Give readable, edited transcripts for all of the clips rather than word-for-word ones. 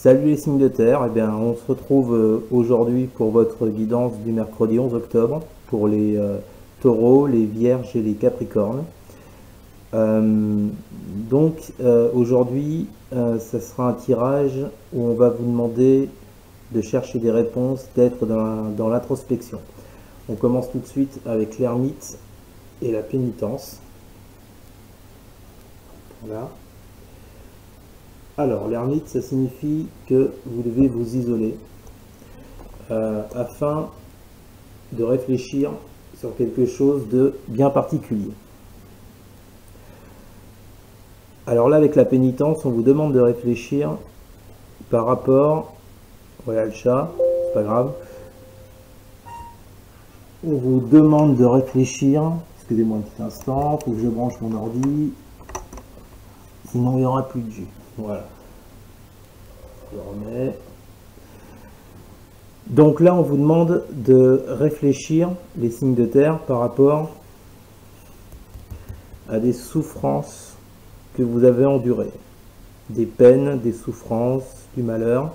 Salut les signes de terre, eh bien, on se retrouve aujourd'hui pour votre guidance du mercredi 11 octobre pour les taureaux, les vierges et les capricornes. Aujourd'hui, ça sera un tirage où on va vous demander de chercher des réponses, d'être dans l'introspection. On commence tout de suite avec l'ermite et la pénitence. Voilà. Alors, l'ermite, ça signifie que vous devez vous isoler afin de réfléchir sur quelque chose de bien particulier. Alors là, avec la pénitence, on vous demande de réfléchir par rapport... Voilà le chat, c'est pas grave. On vous demande de réfléchir... Excusez-moi un petit instant, il faut que je branche mon ordi. Sinon, il n'y aura plus de jus. Voilà. Je remets. Donc là, on vous demande de réfléchir, les signes de terre, par rapport à des souffrances que vous avez endurées. Des peines, des souffrances, du malheur,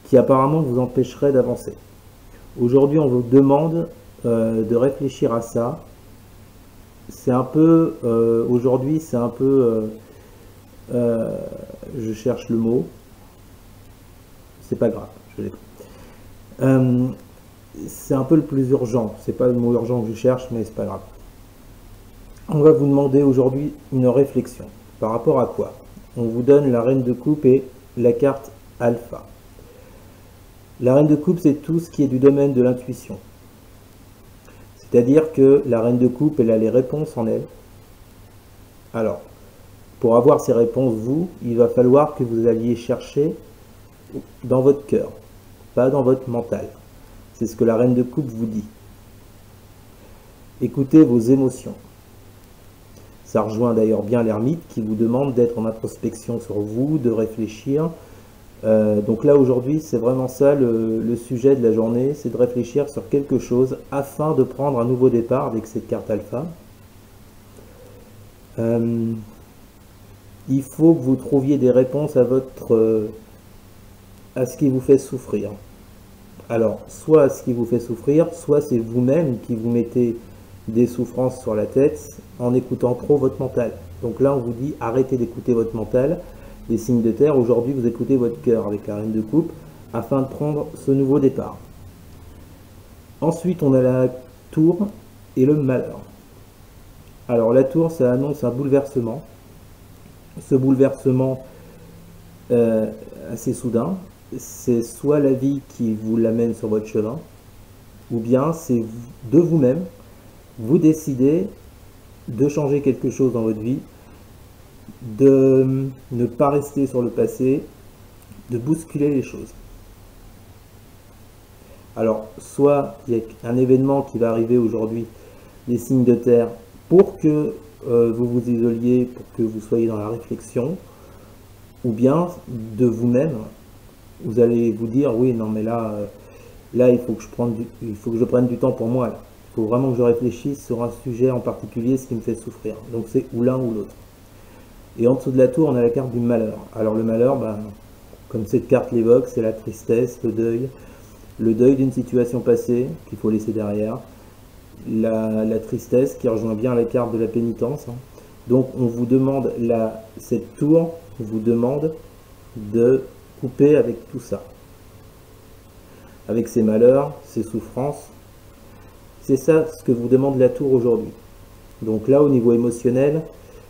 qui apparemment vous empêcheraient d'avancer. Aujourd'hui, on vous demande de réfléchir à ça. C'est un peu... aujourd'hui, c'est un peu... je cherche le mot. C'est pas grave, je l'ai pas. C'est un peu le plus urgent. C'est pas le mot urgent que je cherche, mais c'est pas grave. On va vous demander aujourd'hui une réflexion. Par rapport à quoi? On vous donne la reine de coupe et la carte alpha. La reine de coupe, c'est tout ce qui est du domaine de l'intuition. C'est-à-dire que la reine de coupe, elle a les réponses en elle. Alors, pour avoir ces réponses, vous, il va falloir que vous alliez chercher dans votre cœur, pas dans votre mental. C'est ce que la reine de coupe vous dit. Écoutez vos émotions. Ça rejoint d'ailleurs bien l'ermite qui vous demande d'être en introspection sur vous, de réfléchir. Donc là aujourd'hui, c'est vraiment ça le sujet de la journée, c'est de réfléchir sur quelque chose afin de prendre un nouveau départ avec cette carte alpha. Il faut que vous trouviez des réponses à ce qui vous fait souffrir. Alors, soit à ce qui vous fait souffrir, soit c'est vous-même qui vous mettez des souffrances sur la tête en écoutant trop votre mental. Donc là, on vous dit arrêtez d'écouter votre mental. Les signes de terre, aujourd'hui, vous écoutez votre cœur avec la reine de coupe afin de prendre ce nouveau départ. Ensuite, on a la tour et le malheur. Alors, la tour, ça annonce un bouleversement. Ce bouleversement assez soudain, c'est soit la vie qui vous l'amène sur votre chemin, ou bien c'est de vous-même, vous décidez de changer quelque chose dans votre vie, de ne pas rester sur le passé, de bousculer les choses. Alors, soit il y a un événement qui va arriver aujourd'hui, les signes de terre, pour que vous vous isoliez, pour que vous soyez dans la réflexion, ou bien de vous-même, vous allez vous dire, oui, non mais là il faut que je prenne du temps pour moi. Là. Il faut vraiment que je réfléchisse sur un sujet en particulier, ce qui me fait souffrir. Donc c'est ou l'un ou l'autre. Et en dessous de la tour, on a la carte du malheur. Alors le malheur, comme cette carte l'évoque, c'est la tristesse, le deuil d'une situation passée qu'il faut laisser derrière, la tristesse qui rejoint bien la carte de la pénitence. Donc on vous demande, cette tour vous demande de couper avec tout ça, avec ses malheurs, ses souffrances. C'est ça ce que vous demande la tour aujourd'hui. Donc là, au niveau émotionnel,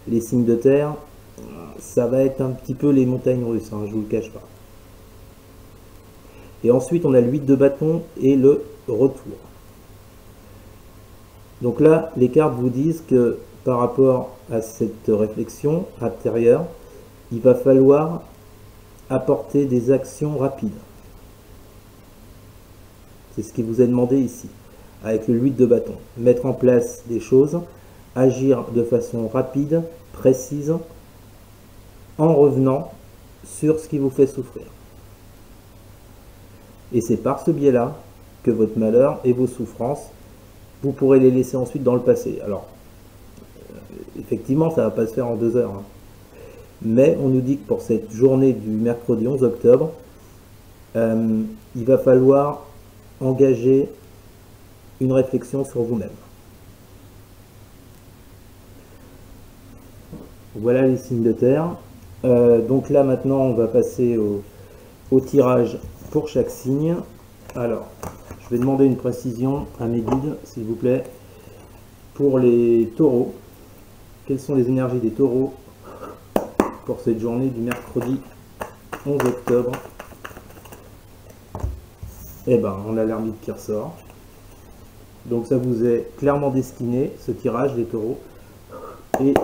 les signes de terre, ça va être un petit peu les montagnes russes, je vous le cache pas. Et ensuite, on a le 8 de bâton et le retour. Donc là, les cartes vous disent que par rapport à cette réflexion intérieure, il va falloir apporter des actions rapides. C'est ce qui vous est demandé ici, avec le 8 de bâton. Mettre en place des choses, agir de façon rapide, précise, en revenant sur ce qui vous fait souffrir. Et c'est par ce biais-là que votre malheur et vos souffrances, vous pourrez les laisser ensuite dans le passé. Alors, effectivement, ça ne va pas se faire en 2 heures. Mais on nous dit que pour cette journée du mercredi 11 octobre, il va falloir engager une réflexion sur vous-même. Voilà les signes de terre. Donc là maintenant on va passer au tirage pour chaque signe. Alors, je vais demander une précision à mes guides, s'il vous plaît. Pour les taureaux, quelles sont les énergies des taureaux pour cette journée du mercredi 11 octobre? Eh ben, on a l'ermite qui ressort. Donc ça vous est clairement destiné, ce tirage des taureaux. Et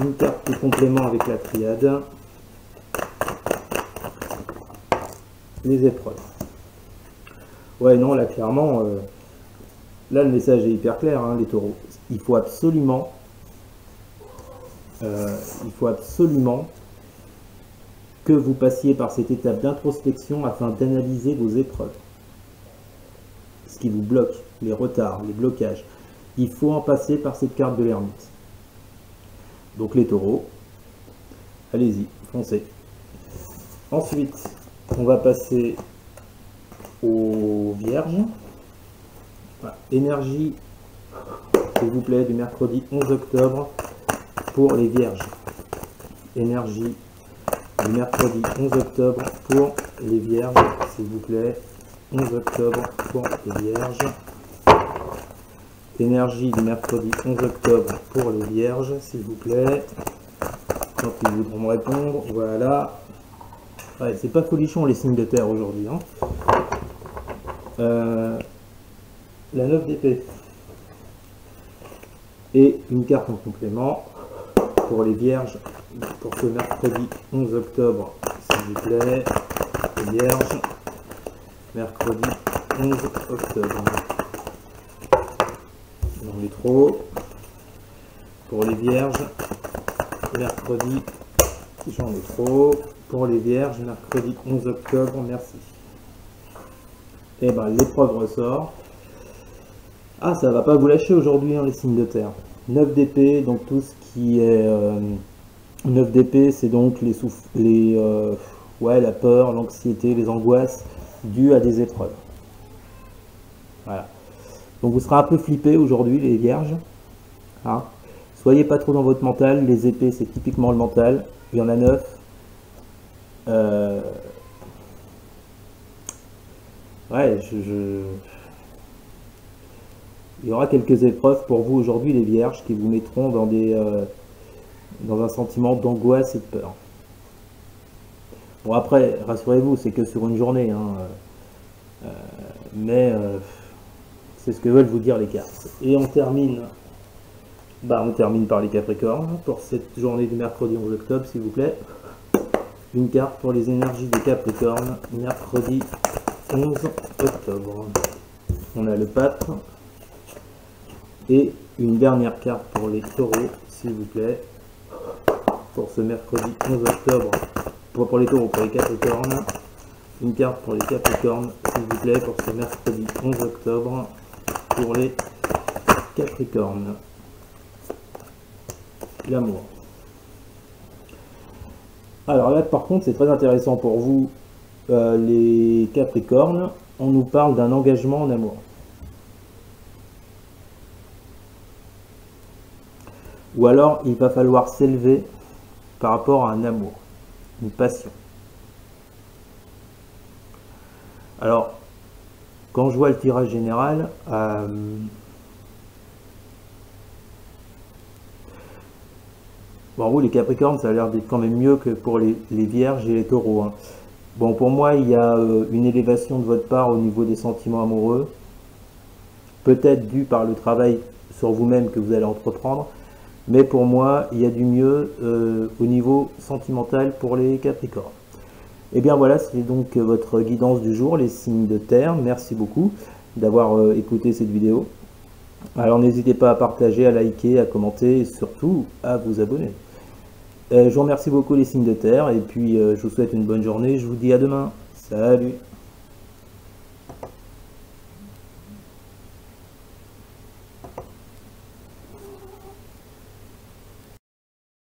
une carte de complément avec la triade. Les épreuves. Ouais, non, là, clairement, là, le message est hyper clair, hein, les taureaux. Il faut absolument que vous passiez par cette étape d'introspection afin d'analyser vos épreuves. Ce qui vous bloque, les retards, les blocages. Il faut en passer par cette carte de l'ermite. Donc les taureaux, allez-y, foncez. Ensuite, on va passer aux vierges. Voilà. Énergie, s'il vous plaît, du mercredi 11 octobre pour les vierges. Énergie du mercredi 11 octobre pour les vierges, s'il vous plaît. 11 octobre pour les vierges. Énergie du mercredi 11 octobre pour les vierges, s'il vous plaît. Quand ils voudront me répondre, voilà. Ouais, c'est pas folichon les signes de terre aujourd'hui. Hein. La 9 d'épée. Et une carte en complément pour les vierges pour ce mercredi 11 octobre, s'il vous plaît. Les vierges, mercredi 11 octobre. J'en ai trop. Pour les vierges, mercredi, j'en ai trop. Pour les vierges, mercredi 11 octobre, merci. Et ben l'épreuve ressort. Ah, ça va pas vous lâcher aujourd'hui, hein, les signes de terre. 9 d'épée, donc tout ce qui est 9 d'épée, c'est donc la peur, l'anxiété, les angoisses dues à des épreuves. Voilà. Donc vous serez un peu flippé aujourd'hui, les vierges. Hein. Soyez pas trop dans votre mental. Les épées, c'est typiquement le mental. Il y en a 9. Ouais, il y aura quelques épreuves pour vous aujourd'hui, les vierges, qui vous mettront dans un sentiment d'angoisse et de peur. Bon, après, rassurez-vous, c'est que sur une journée. Hein, mais c'est ce que veulent vous dire les cartes. Et on termine par les Capricornes pour cette journée du mercredi 11 octobre, s'il vous plaît. Une carte pour les énergies des Capricornes, mercredi 11 octobre. On a le pape. Et une dernière carte pour les taureaux, s'il vous plaît. Pour ce mercredi 11 octobre. Pour les taureaux, pour les Capricornes. Une carte pour les Capricornes, s'il vous plaît, pour ce mercredi 11 octobre. Pour les Capricornes. L'amour. Alors là, par contre, c'est très intéressant pour vous, les Capricornes. On nous parle d'un engagement en amour. Ou alors, il va falloir s'élever par rapport à un amour, une passion. Alors, quand je vois le tirage général, bon, en gros, les Capricornes, ça a l'air d'être quand même mieux que pour les Vierges et les Taureaux. Hein. Bon, pour moi, il y a une élévation de votre part au niveau des sentiments amoureux, peut-être dû par le travail sur vous-même que vous allez entreprendre, mais pour moi, il y a du mieux au niveau sentimental pour les Capricornes. Et bien voilà, c'est donc votre guidance du jour, les signes de terre. Merci beaucoup d'avoir écouté cette vidéo. Alors n'hésitez pas à partager, à liker, à commenter et surtout à vous abonner. Je vous remercie beaucoup les signes de terre et puis je vous souhaite une bonne journée. Je vous dis à demain. Salut!